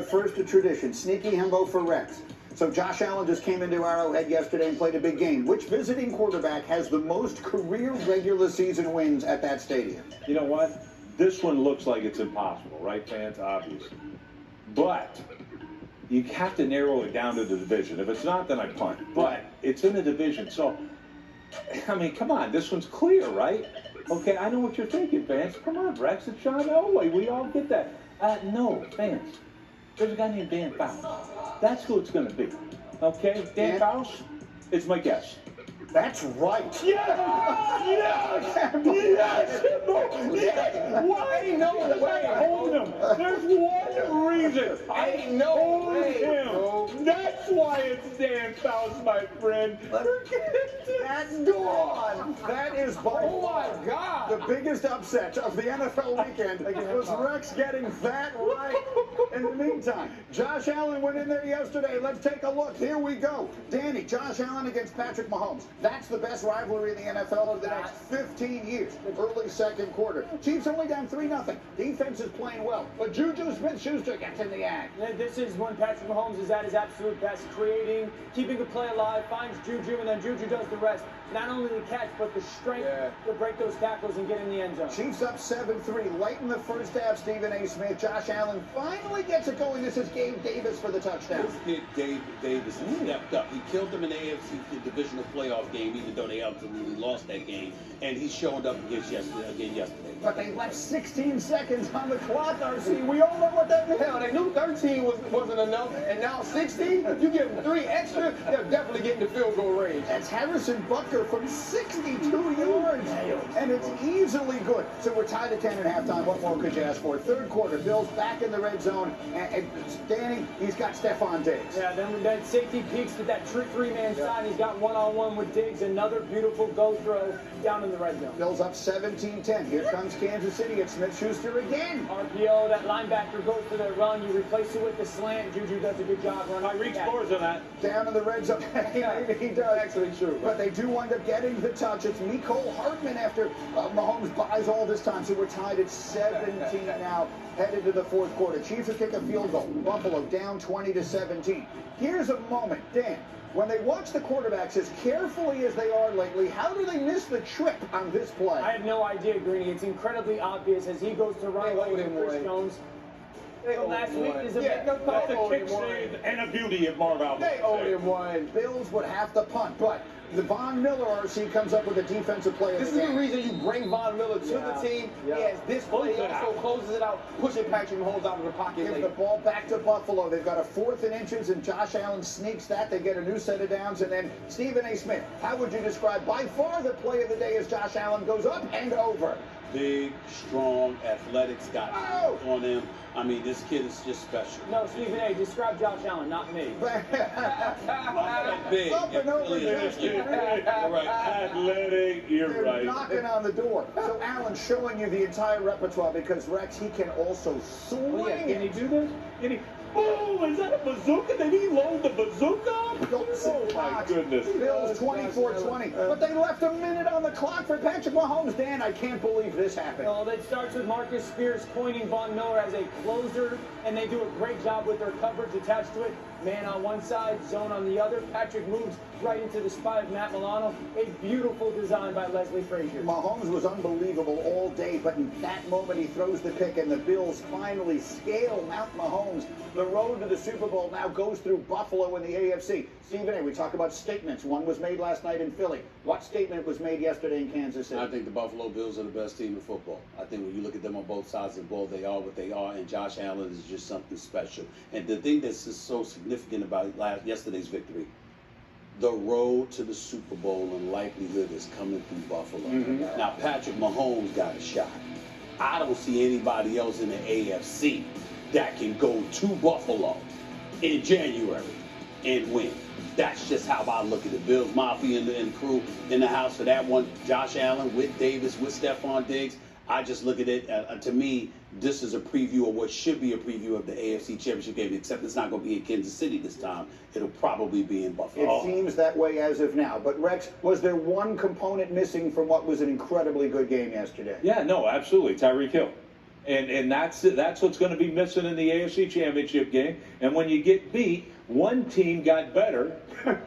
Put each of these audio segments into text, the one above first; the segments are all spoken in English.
First, a tradition, sneaky hembo for Rex. So Josh Allen just came into Arrowhead yesterday and played a big game. Which visiting quarterback has the most career regular season wins at that stadium? You know what? This one looks like it's impossible, right, fans? Obviously. But you have to narrow it down to the division. If it's not, then I punt. But it's in the division. So, I mean, come on. This one's clear, right? Okay, I know what you're thinking, fans. Come on, Rex. It's John Elway. We all get that. No, fans. There's a guy named Dan Fouts. That's who it's going to be. Okay? Dan Fouts? It's my guess. That's right. Yes! Yes! Yes! Yes! Why? Ain't no way. Hold him. There's one reason. Ain't no way. Him. No. That's why it's Dan Fouts, my friend. That's gone. That is by Oh my God. the biggest upset of the NFL weekend was Rex getting that right. In the meantime, Josh Allen went in there yesterday. Let's take a look. Here we go. Danny, Josh Allen against Patrick Mahomes. That's the best rivalry in the NFL over the next 15 years. Early second quarter. Chiefs only down 3-0. Defense is playing well, but Juju Smith-Schuster gets in the act. This is when Patrick Mahomes is at his absolute best, creating, keeping a play alive, finds Juju, and then Juju does the rest. Not only the catch, but the strength to break those tackles and get in the end zone. Chiefs up 7-3. Late in the first half, Stephen A. Smith. Josh Allen finally gets it going. This is Gabe Davis for the touchdown. This kid, Davis, stepped up. He killed them in the AFC divisional playoff game, even though they ultimately lost that game. And he showed up again yesterday. But they left 16 seconds on the clock, RC. We all know what that means. Hell, they knew 13 wasn't enough, and now 16? You give them 3 extra, they're definitely getting the field goal range. That's Harrison Butker from 62 yards. And it's easily good. So we're tied at 10 at halftime. What more could you ask for? Third quarter, Bills back in the red zone. And Danny, he's got Stephon Diggs. Yeah, then that safety peeks to that three-man side. He's got one-on-one with Diggs. Another beautiful go throw down in the red zone. Bills up 17-10. Here comes Kansas City. It's Smith-Schuster again. RPO, that linebacker goes for that run. You replace it with the slant. Juju does a good job running. Tyreek scores on that. Down in the red zone. He does. Actually true. But they do wind up getting the touch. It's Mecole Hardman after Mahomes buys all this time. So we're tied at 17 now, headed to the fourth quarter. Chiefs will kick a field goal. Buffalo down 20-17. Here's a moment, Dan. When they watch the quarterbacks as carefully as they are lately, how do they miss the trip on this play? I have no idea, Greeny. It's incredibly obvious as he goes to run away with Chris Jones. Last week is a That's a kick save and a beauty of Marv Albert. They owed him one. Bills would have to punt, but the Von Miller RC comes up with a defensive play of This the is game. the reason you bring Von Miller to the team. He has this play, he also closes it out, pushing Patrick Mahomes out of the pocket Gives late. the ball back to Buffalo. They've got a 4th and inches, and Josh Allen sneaks that. They get a new set of downs, and then Stephen A. Smith. How would you describe by far the play of the day as Josh Allen goes up and over? Big, strong, athletics got on him. I mean, this kid is just special. No, Stephen A., describe Josh Allen, not me. Big. Up and over Josh Allen. You're right. Athletic, you're They're right. knocking on the door. So Allen's showing you the entire repertoire because Rex, he can also swing. Can he do this? Can he? Oh, is that a bazooka? Did he load the bazooka? Oh, my goodness. Bills 24-20. But they left a minute on the clock for Patrick Mahomes. Dan, I can't believe this happened. Well, that starts with Marcus Spears coining Von Miller as a closer, and they do a great job with their coverage attached to it. Man on one side, zone on the other. Patrick moves right into the spot of Matt Milano. A beautiful design by Leslie Frazier. Mahomes was unbelievable all day, but in that moment he throws the pick, and the Bills finally scale Mount Mahomes. The road to the Super Bowl now goes through Buffalo in the AFC. Stephen A., we talk about statements. One was made last night in Philly. What statement was made yesterday in Kansas City? I think the Buffalo Bills are the best team in football. I think when you look at them on both sides of the ball, they are what they are, and Josh Allen is just something special. And the thing that's just so significant about yesterday's victory, the road to the Super Bowl and likelihood is coming through Buffalo. Now, Patrick Mahomes got a shot. I don't see anybody else in the AFC that can go to Buffalo in January and win. That's just how I look at it. Bills Mafia and crew in the house for that one. Josh Allen with Davis, with Stephon Diggs. I just look at it, to me, this is a preview of what should be a preview of the AFC Championship game, except it's not going to be in Kansas City this time. It'll probably be in Buffalo. It seems that way as of now. But, Rex, was there one component missing from what was an incredibly good game yesterday? Yeah, no, absolutely. Tyreek Hill. And that's what's going to be missing in the AFC Championship game. And when you get beat, one team got better,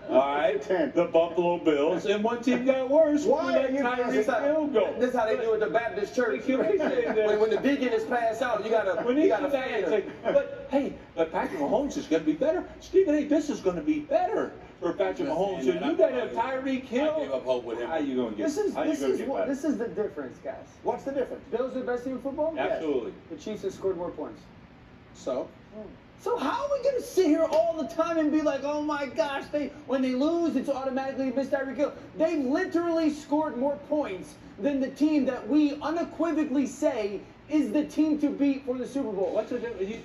all right, the Buffalo Bills, and one team got worse. Why are you Tyreek Hill go? This is how they do it at the Baptist church. when the deacon is passed out, you gotta fan her. But Patrick Mahomes is going to be better. Stephen A. This is going to be better for Patrick Mahomes. So you got to have Tyreek Hill. I gave up hope with him. How you going to get? This is the difference, guys. What's the difference? Bills are the best team in football. Absolutely. The Chiefs have scored more points. So how are we gonna sit here all the time and be like, oh my gosh, when they lose, it's automatically Mr. Tyreek Hill? They literally scored more points than the team that we unequivocally say is the team to beat for the Super Bowl. What's the difference?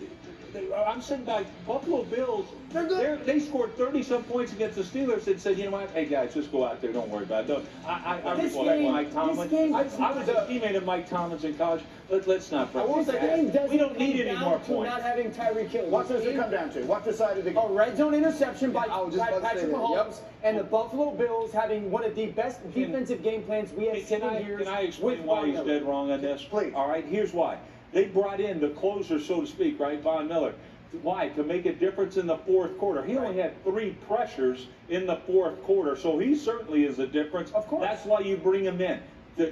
I'm saying back, Buffalo Bills, They're good. they scored 30-some points against the Steelers and said, you know what, hey guys, just go out there, don't worry about it. I respect Mike Tomlin. I was a teammate of Mike Tomlin's in college. Let's not we don't need any more points. Not having Tyreek Hill. What does it come down to? What decided the game? A red zone interception by Patrick Mahomes, Yep. and the Buffalo Bills having one of the best defensive game plans we have seen in years. Can I explain why he's dead wrong on this? Please. All right, here's why. They brought in the closer, so to speak, right, Von Miller. Why? To make a difference in the fourth quarter. He only had 3 pressures in the fourth quarter, so he certainly is a difference. Of course. That's why you bring him in.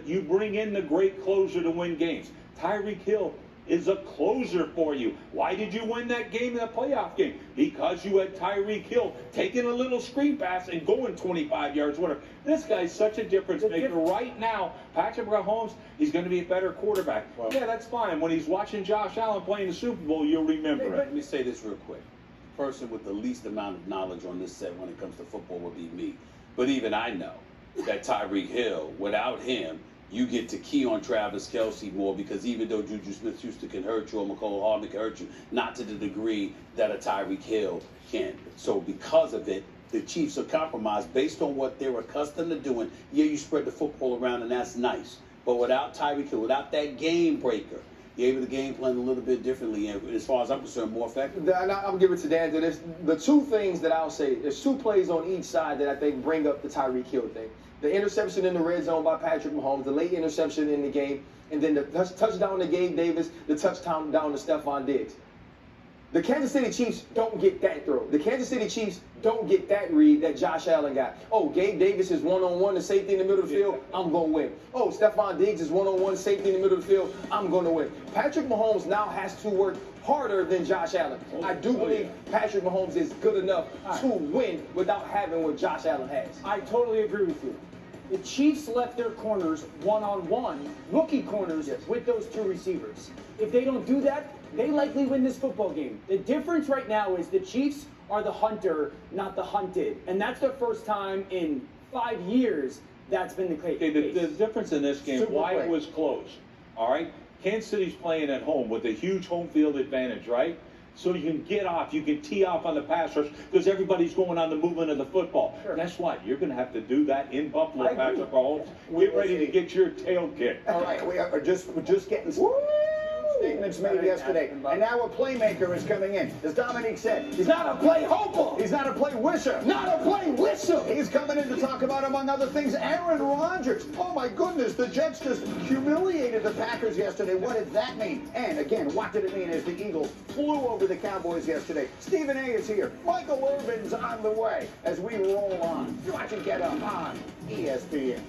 You bring in the great closer to win games. Tyreek Hill is a closer for you. Why did you win that game in the playoff game? Because you had Tyreek Hill taking a little screen pass and going 25 yards, whatever. This guy's such a difference maker right now. Patrick Mahomes, he's going to be a better quarterback. Well, yeah, that's fine. When he's watching Josh Allen playing the Super Bowl, you'll remember it. Let me say this real quick. The person with the least amount of knowledge on this set when it comes to football would be me. But even I know that Tyreek Hill, without him, you get to key on Travis Kelce more, because even though Juju Smith-Schuster can hurt you or McCole Hardman can hurt you, not to the degree that a Tyreek Hill can. So because of it, the Chiefs are compromised based on what they're accustomed to doing. Yeah, you spread the football around, and that's nice. But without Tyreek Hill, without that game breaker, you're able to game plan a little bit differently, and as far as I'm concerned, more effective. I'll give it to Dan. There's the 2 things that I'll say. There's 2 plays on each side that I think bring up the Tyreek Hill thing. The interception in the red zone by Patrick Mahomes, the late interception in the game, and then the touchdown to Gabe Davis, the touchdown down to Stephon Diggs. The Kansas City Chiefs don't get that throw. The Kansas City Chiefs don't get that read that Josh Allen got. Oh, Gabe Davis is one-on-one, the safety in the middle of the field, I'm going to win. Oh, Stephon Diggs is one-on-one, safety in the middle of the field, I'm going to win. Patrick Mahomes now has to work harder than Josh Allen. I do believe Patrick Mahomes is good enough to win without having what Josh Allen has. I totally agree with you. The Chiefs left their corners one-on-one, rookie corners, with those 2 receivers. If they don't do that, they likely win this football game. The difference right now is the Chiefs are the hunter, not the hunted. And that's the first time in 5 years that's been the case. Okay, the difference in this game, why it was close, all right? Kansas City's playing at home with a huge home field advantage, right? So you can get off, you can tee off on the pass rush because everybody's going on the movement of the football. Sure. Guess what? You're going to have to do that in Buffalo, Patrick Mahomes. Get ready to get your tail kicked. All right, we're just getting statements made yesterday. And now a playmaker is coming in. As Dominique said, He's not a play hoper. he's not a play wisher. Not a play whistle. He's coming in to talk about, among other things, Aaron Rodgers. Oh my goodness, the Jets just humiliated the Packers yesterday. What did that mean? And again, what did it mean as the Eagles flew over the Cowboys yesterday? Stephen A. is here. Michael Irvin's on the way as we roll on. Watch it get up on ESPN.